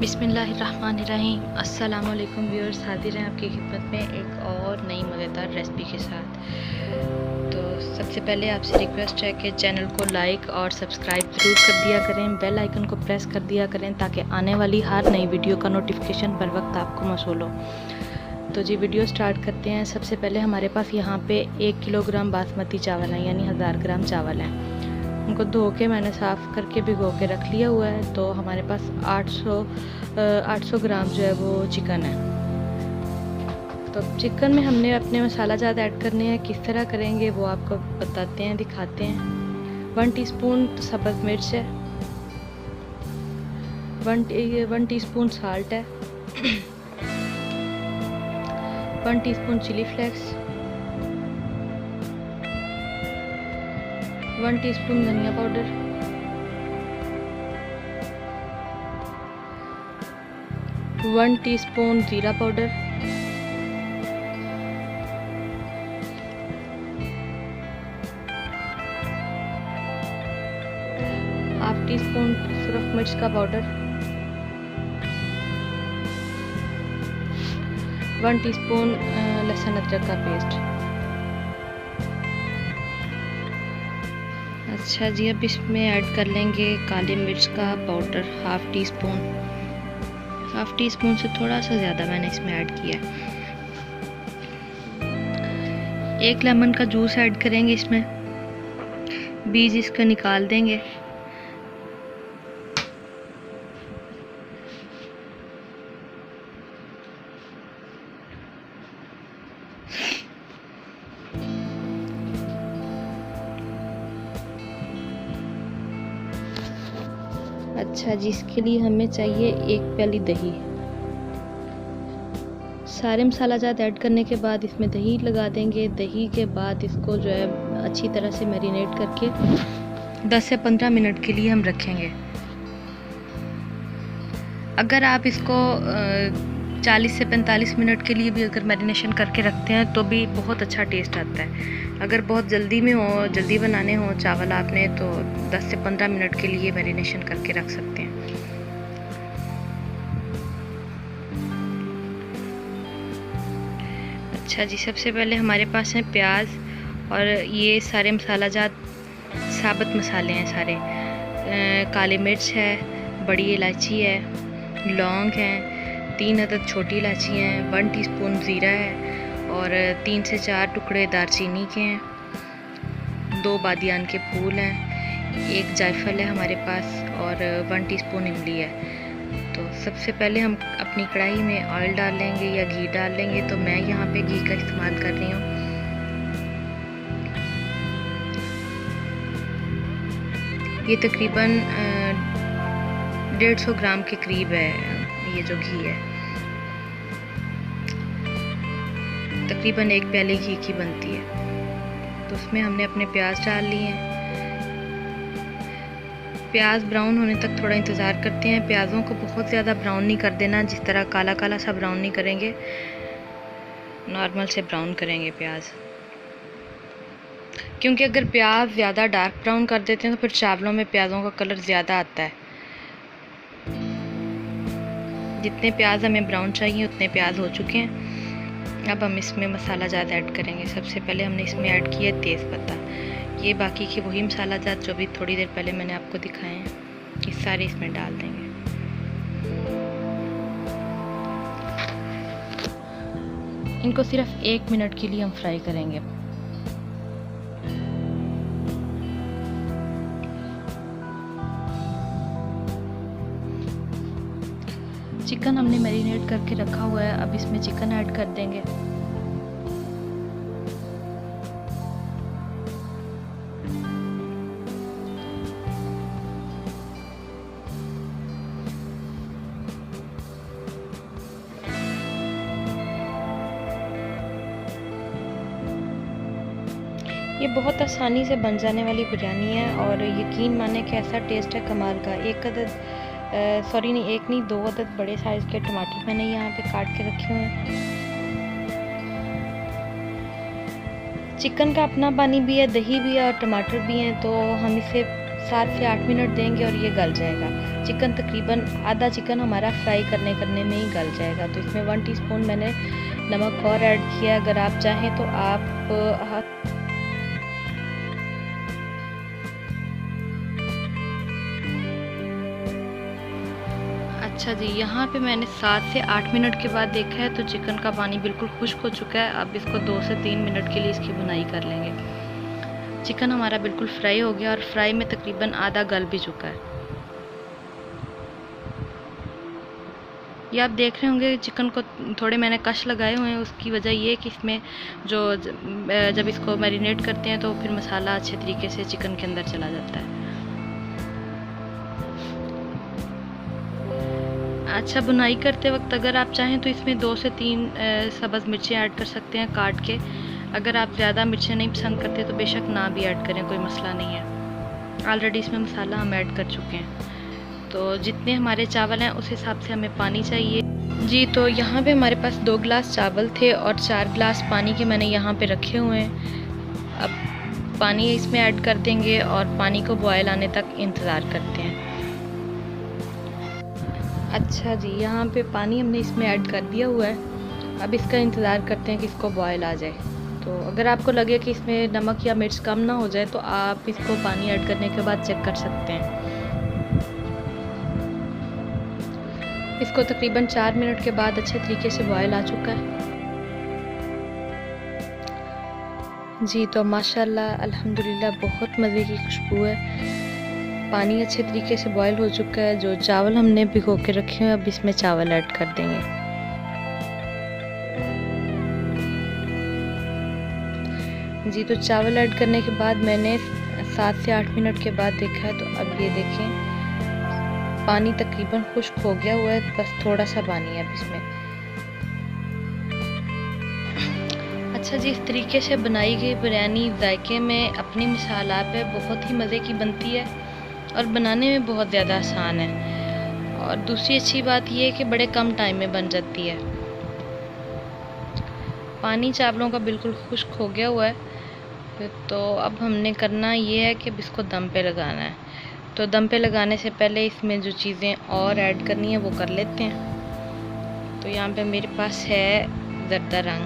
बिस्मिल्लाहिर्रहमानिर्रहीम। अस्सलाम वालेकुम व्यूअर्स, हाजिर हैं आपकी खिदमत में एक और नई मज़ेदार रेसिपी के साथ। तो सबसे पहले आपसे रिक्वेस्ट है कि चैनल को लाइक और सब्सक्राइब ज़रूर कर दिया करें, बेल आइकन को प्रेस कर दिया करें ताकि आने वाली हर नई वीडियो का नोटिफिकेशन बर वक्त आपको मौसूल हो। तो जी वीडियो स्टार्ट करते हैं। सबसे पहले हमारे पास यहाँ पे 1 किलोग्राम बासमती चावल हैं, यानी 1000 ग्राम चावल हैं। उनको धो के मैंने साफ़ करके भिगो के रख लिया हुआ है। तो हमारे पास 800 ग्राम जो है वो चिकन है। तो चिकन में हमने अपने मसाला ज़्यादा ऐड करने हैं। किस तरह करेंगे वो आपको बताते हैं, दिखाते हैं। 1 टीस्पून सब्ज़ मिर्च है, 1 टीस्पून साल्ट है, 1 टीस्पून चिली फ्लेक्स, 1 टीस्पून धनिया पाउडर, 1 टीस्पून ज़ीरा पाउडर, 1/2 टीस्पून सुरख मिर्च का पाउडर, 1 टीस्पून लहसुन अदरक का पेस्ट। अच्छा जी, अब इसमें ऐड कर लेंगे काली मिर्च का पाउडर 1/2 टीस्पून। 1/2 टीस्पून से थोड़ा सा ज़्यादा मैंने इसमें ऐड किया है। 1 लेमन का जूस ऐड करेंगे इसमें, बीज इसका निकाल देंगे। अच्छा जी, इसके लिए हमें चाहिए 1 प्याली दही। सारे मसाला जात ऐड करने के बाद इसमें दही लगा देंगे। दही के बाद इसको जो है अच्छी तरह से मैरिनेट करके 10 से 15 मिनट के लिए हम रखेंगे। अगर आप इसको 40 से 45 मिनट के लिए भी अगर मैरिनेशन करके रखते हैं तो भी बहुत अच्छा टेस्ट आता है। अगर बहुत जल्दी बनाने हो चावल आपने, तो 10 से 15 मिनट के लिए मैरिनेशन करके रख सकते हैं। अच्छा जी, सबसे पहले हमारे पास है प्याज, और ये सारे मसाला जात साबुत मसाले हैं सारे। काली मिर्च है, बड़ी इलायची है, लौंग हैं, 3 अदद छोटी इलायची हैं, 1 टीस्पून ज़ीरा है, और 3 से 4 टुकड़े दालचीनी के हैं, 2 बादियान के फूल हैं, 1 जायफल है हमारे पास, और 1 टीस्पून इमली है। तो सबसे पहले हम अपनी कढ़ाई में ऑयल डाल लेंगे या घी डाल लेंगे। तो मैं यहाँ पे घी का इस्तेमाल कर रही हूँ। ये तकरीबन 150 ग्राम के करीब है ये जो घी है। तकरीबन 1 प्याली घी की बनती है। तो उसमें हमने अपने प्याज डाल लिए हैं। प्याज ब्राउन होने तक थोड़ा इंतज़ार करते हैं। प्याज़ों को बहुत ज़्यादा ब्राउन नहीं कर देना, जिस तरह काला काला सा ब्राउन नहीं करेंगे, नॉर्मल से ब्राउन करेंगे प्याज। क्योंकि अगर प्याज ज़्यादा डार्क ब्राउन कर देते हैं तो फिर चावलों में प्याज़ों का कलर ज़्यादा आता है। जितने प्याज हमें ब्राउन चाहिए उतने प्याज हो चुके हैं। अब हम इसमें मसाला ज़्यादा ऐड करेंगे। सबसे पहले हमने इसमें ऐड किया तेज़पत्ता। ये बाकी के वही मसाला जात जो भी थोड़ी देर पहले मैंने आपको दिखाए हैं, ये सारे इसमें डाल देंगे। इनको सिर्फ 1 मिनट के लिए हम फ्राई करेंगे। चिकन हमने मैरिनेट करके रखा हुआ है, अब इसमें चिकन ऐड कर देंगे। ये बहुत आसानी से बन जाने वाली बिरयानी है, और यकीन माने कि ऐसा टेस्ट है कमाल का। 1 नहीं 2 अदद बड़े साइज़ के टमाटर मैंने यहाँ पे काट के रखे हुए हैं। चिकन का अपना पानी भी है, दही भी है और टमाटर भी हैं, तो हम इसे 7 से 8 मिनट देंगे और ये गल जाएगा। चिकन तकरीबन आधा चिकन हमारा फ्राई करने में ही गल जाएगा। तो इसमें 1 टीस्पून मैंने नमक और ऐड किया। अगर आप चाहें तो आप अच्छा जी, यहाँ पे मैंने 7 से 8 मिनट के बाद देखा है तो चिकन का पानी बिल्कुल खुश्क हो चुका है। अब इसको 2 से 3 मिनट के लिए इसकी भुनाई कर लेंगे। चिकन हमारा बिल्कुल फ्राई हो गया और फ्राई में तकरीबन आधा गल भी चुका है। ये आप देख रहे होंगे चिकन को थोड़े मैंने कश लगाए हुए हैं। उसकी वजह ये है कि इसमें जब इसको मैरिनेट करते हैं तो फिर मसाला अच्छे तरीके से चिकन के अंदर चला जाता है। अच्छा, बुनाई करते वक्त अगर आप चाहें तो इसमें 2 से 3 सब्ज़ मिर्चें ऐड कर सकते हैं काट के। अगर आप ज़्यादा मिर्चें नहीं पसंद करते तो बेशक ना भी ऐड करें, कोई मसला नहीं है। ऑलरेडी इसमें मसाला हम ऐड कर चुके हैं। तो जितने हमारे चावल हैं उस हिसाब से हमें पानी चाहिए जी। तो यहाँ पे हमारे पास 2 गिलास चावल थे और 4 गिलास पानी के मैंने यहाँ पे रखे हुए हैं। अब पानी इसमें ऐड कर देंगे और पानी को बॉयल आने तक इंतज़ार करते हैं। अच्छा जी, यहाँ पे पानी हमने इसमें ऐड कर दिया हुआ है। अब इसका इंतज़ार करते हैं कि इसको बॉयल आ जाए। तो अगर आपको लगे कि इसमें नमक या मिर्च कम ना हो जाए तो आप इसको पानी ऐड करने के बाद चेक कर सकते हैं। इसको तकरीबन 4 मिनट के बाद अच्छे तरीके से बॉयल आ चुका है जी। तो माशाल्लाह अल्हम्दुलिल्लाह बहुत मज़े की खुशबू है। पानी अच्छे तरीके से बॉयल हो चुका है। जो चावल हमने भिगो के रखे हैं अब इसमें चावल ऐड कर देंगे। जी, तो चावल ऐड करने के बाद मैंने 7 से 8 मिनट के बाद देखा है तो अब ये देखें पानी तकरीबन खुश्क हो गया हुआ है। बस थोड़ा सा पानी है अब इसमें। अच्छा जी, इस तरीके से बनाई गई बिरयानी जायके में अपनी मिसाल आप है, बहुत ही मज़े की बनती है और बनाने में बहुत ज़्यादा आसान है। और दूसरी अच्छी बात यह है कि बड़े कम टाइम में बन जाती है। पानी चावलों का बिल्कुल खुश्क हो गया हुआ है। तो अब हमने करना ये है कि अब इसको दम पे लगाना है। तो दम पे लगाने से पहले इसमें जो चीज़ें और ऐड करनी है वो कर लेते हैं। तो यहाँ पे मेरे पास है ज़र्दा रंग,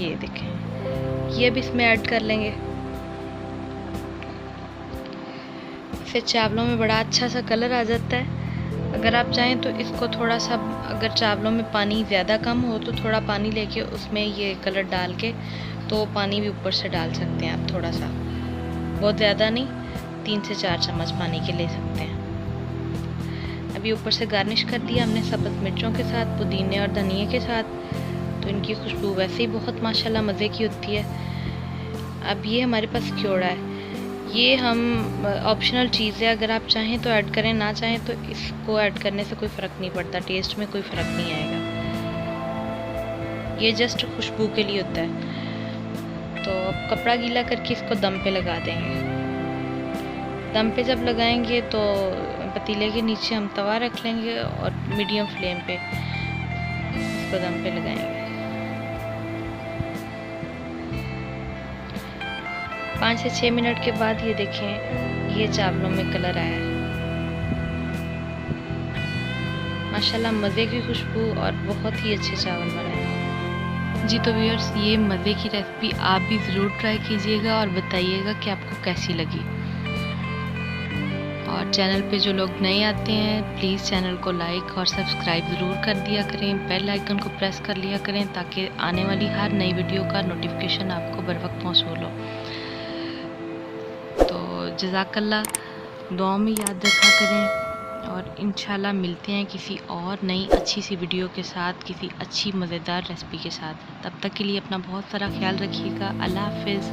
ये देखें, ये अब इसमें ऐड कर लेंगे। इससे चावलों में बड़ा अच्छा सा कलर आ जाता है। अगर आप चाहें तो इसको थोड़ा सा, अगर चावलों में पानी ज़्यादा कम हो तो थोड़ा पानी लेके उसमें ये कलर डाल के तो पानी भी ऊपर से डाल सकते हैं आप, थोड़ा सा, बहुत ज़्यादा नहीं, 3 से 4 चम्मच पानी के ले सकते हैं। अभी ऊपर से गार्निश कर दिया हमने सब्ज़ मिर्चों के साथ, पुदीने और धनिए के साथ। तो इनकी खुशबू वैसे ही बहुत माशाल्लाह मज़े की होती है। अब ये हमारे पास क्योड़ा है, ये हम ऑप्शनल चीज़ है, अगर आप चाहें तो ऐड करें, ना चाहें तो इसको ऐड करने से कोई फ़र्क नहीं पड़ता, टेस्ट में कोई फ़र्क नहीं आएगा। ये जस्ट खुशबू के लिए होता है। तो अब कपड़ा गीला करके इसको दम पे लगा देंगे। दम पे जब लगाएंगे तो पतीले के नीचे हम तवा रख लेंगे और मीडियम फ्लेम पे इसको दम पे लगाएंगे। 5 से 6 मिनट के बाद ये देखें, ये चावलों में कलर आया है। माशाल्लाह मज़े की खुशबू और बहुत ही अच्छे चावल बने हैं जी। तो व्यूअर्स, ये मज़े की रेसिपी आप भी ज़रूर ट्राई कीजिएगा और बताइएगा कि आपको कैसी लगी। और चैनल पे जो लोग नए आते हैं प्लीज़ चैनल को लाइक और सब्सक्राइब ज़रूर कर दिया करें, बेल आइकन को प्रेस कर लिया करें ताकि आने वाली हर नई वीडियो का नोटिफिकेशन आपको बर वक्त मौसूल हो। तो जज़ाकल्लाह, दुआ में याद रखा करें और इंशाल्लाह मिलते हैं किसी और नई अच्छी सी वीडियो के साथ, किसी अच्छी मज़ेदार रेसिपी के साथ। तब तक के लिए अपना बहुत सारा ख्याल रखिएगा। अल्लाह हाफ़िज़।